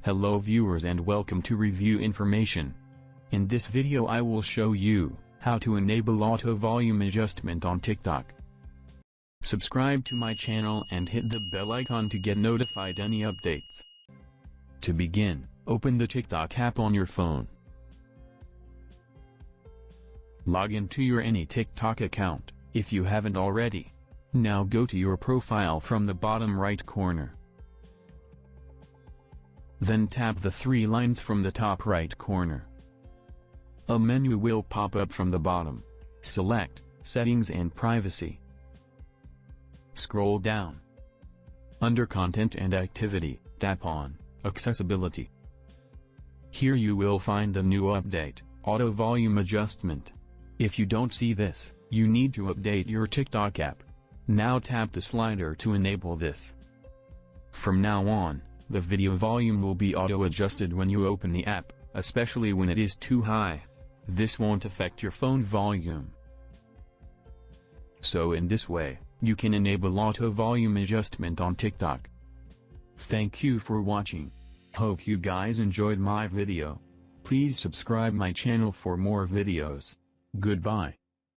Hello viewers and welcome to Review Information. In this video I will show you how to enable auto volume adjustment on TikTok. Subscribe to my channel and hit the bell icon to get notified any updates. To begin, open the TikTok app on your phone. Log into your any TikTok account, if you haven't already. Now go to your profile from the bottom right corner. Then tap the three lines from the top right corner. A menu will pop up from the bottom. Select Settings and Privacy. Scroll down. Under Content and Activity, tap on Accessibility. Here you will find the new update, Auto Volume Adjustment. If you don't see this, you need to update your TikTok app. Now tap the slider to enable this. From now on, the video volume will be auto-adjusted when you open the app, especially when it is too high. This won't affect your phone volume. So in this way, you can enable auto volume adjustment on TikTok. Thank you for watching. Hope you guys enjoyed my video. Please subscribe my channel for more videos. Goodbye.